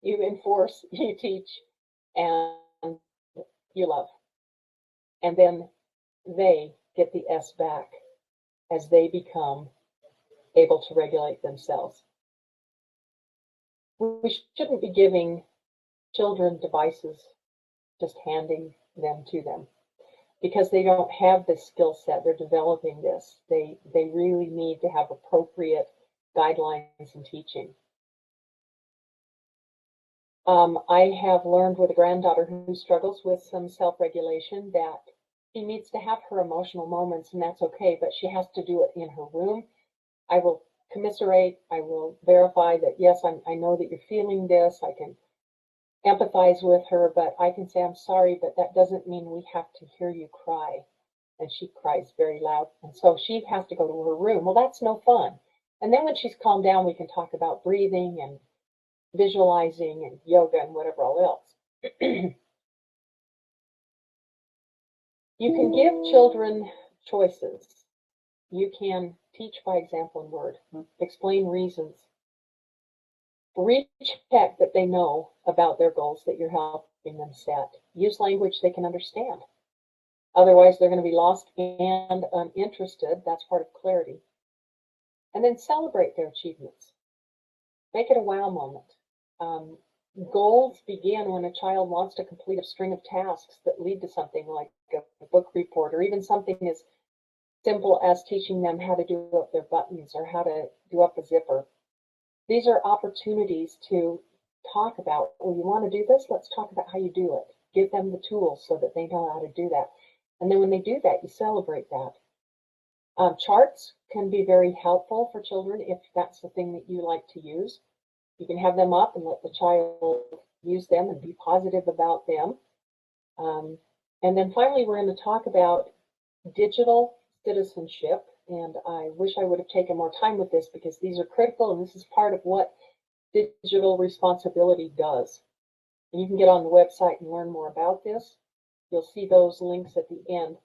S1: You enforce, you teach, and you love. And then they get the S back as they become able to regulate themselves. We shouldn't be giving children devices, just handing them to them, because they don't have this skill set. They're developing this. They really need to have appropriate guidelines and teaching. I have learned with a granddaughter who struggles with some self-regulation that she needs to have her emotional moments, and that's okay, but she has to do it in her room. I will commiserate. I will verify that, yes, I know that you're feeling this. I can empathize with her, but I can say, I'm sorry, but that doesn't mean we have to hear you cry. And she cries very loud. And so she has to go to her room. Well, that's no fun. And then when she's calmed down, we can talk about breathing and visualizing and yoga and whatever else. You can give children choices. You can teach by example and word, explain reasons, recheck that they know about their goals that you're helping them set. Use language they can understand. Otherwise, they're going to be lost and uninterested. That's part of clarity. And then celebrate their achievements. Make it a wow moment. Goals begin when a child wants to complete a string of tasks that lead to something like a book report, or even something as simple as teaching them how to do up their buttons or how to do up a zipper. These are opportunities to talk about, well, you want to do this? Let's talk about how you do it. Give them the tools so that they know how to do that. And then when they do that, you celebrate that. Charts can be very helpful for children if that's the thing that you like to use. You can have them up and let the child use them and be positive about them. And then finally, we're going to talk about digital citizenship. And I wish I would have taken more time with this because these are critical and this is part of what digital responsibility does. And you can get on the website and learn more about this. You'll see those links at the end.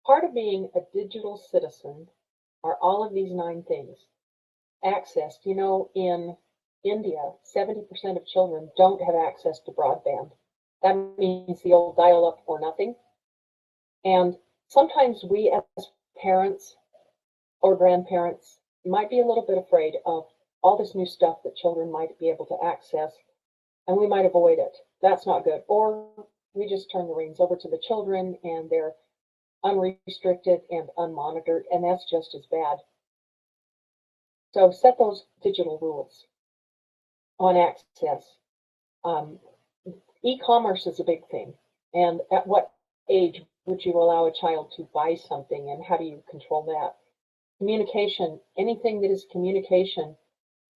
S1: Part of being a digital citizen are all of these 9 things. Access. You know, in India, 70% of children don't have access to broadband. That means the old dial-up or nothing. And sometimes we as parents or grandparents might be a little bit afraid of all this new stuff that children might be able to access, and we might avoid it. That's not good. Or we just turn the reins over to the children and they're unrestricted and unmonitored, and that's just as bad. So set those digital rules on access. E-commerce is a big thing. And at what age would you allow a child to buy something, and how do you control that? Communication, anything that is communication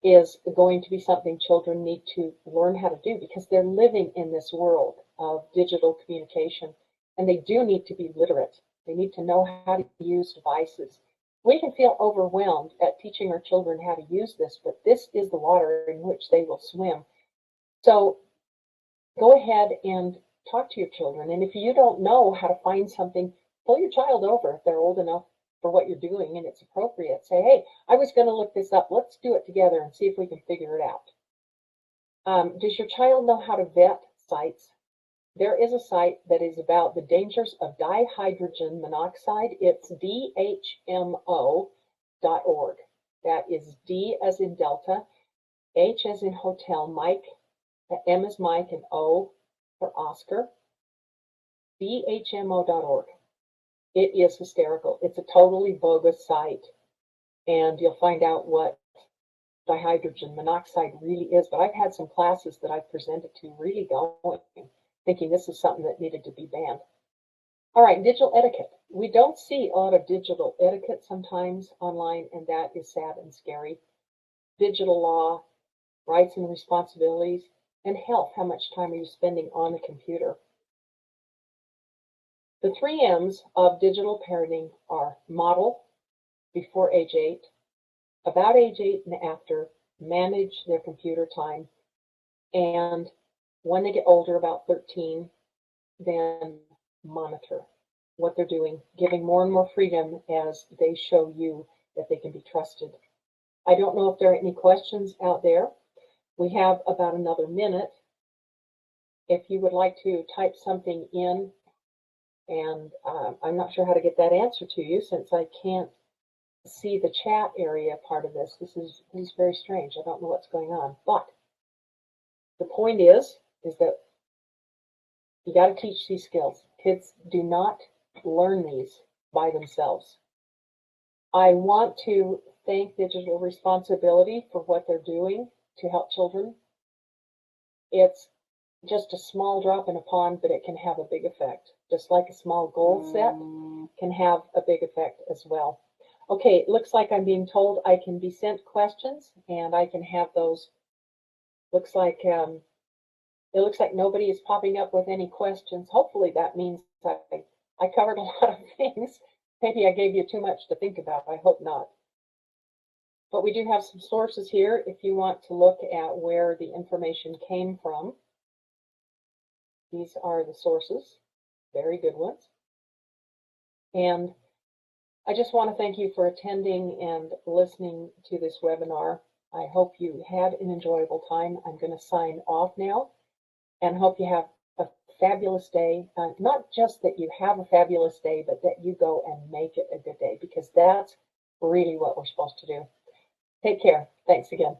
S1: is going to be something children need to learn how to do because they're living in this world of digital communication, and they do need to be literate. They need to know how to use devices. We can feel overwhelmed at teaching our children how to use this, but this is the water in which they will swim. So go ahead and talk to your children. And if you don't know how to find something, pull your child over if they're old enough for what you're doing and it's appropriate. Say, hey, I was going to look this up. Let's do it together and see if we can figure it out. Does your child know how to vet sites? There is a site that is about the dangers of dihydrogen monoxide. It's dhmo.org. That is D as in Delta, H as in Hotel, Mike, M as Mike, and O for Oscar. dhmo.org. It is hysterical. It's a totally bogus site, and you'll find out what dihydrogen monoxide really is. But I've had some classes that I've presented to really going, thinking this is something that needed to be banned. All right, digital etiquette. We don't see a lot of digital etiquette sometimes online, and that is sad and scary. Digital law, rights and responsibilities, and health. How much time are you spending on the computer? The 3 M's of digital parenting are model before age 8, about age 8 and after, manage their computer time, and when they get older, about 13, then monitor what they're doing, giving more and more freedom as they show you that they can be trusted. I don't know if there are any questions out there. We have about another minute. If you would like to type something in, and I'm not sure how to get that answer to you since I can't see the chat area part of this. This is very strange. I don't know what's going on. But the point is that you got to teach these skills. Kids do not learn these by themselves. I want to thank Digital Responsibility for what they're doing to help children. It's just a small drop in a pond, but it can have a big effect. Just like a small goal set can have a big effect as well. Okay, it looks like I'm being told I can be sent questions, and I can have those. Looks like it looks like nobody is popping up with any questions. Hopefully that means that I covered a lot of things. Maybe I gave you too much to think about. I hope not. But we do have some sources here if you want to look at where the information came from. These are the sources. very good ones. And I just want to thank you for attending and listening to this webinar. I hope you had an enjoyable time. I'm going to sign off now and hope you have a fabulous day. Not just that you have a fabulous day, but that you go and make it a good day, because that's really what we're supposed to do. Take care. Thanks again.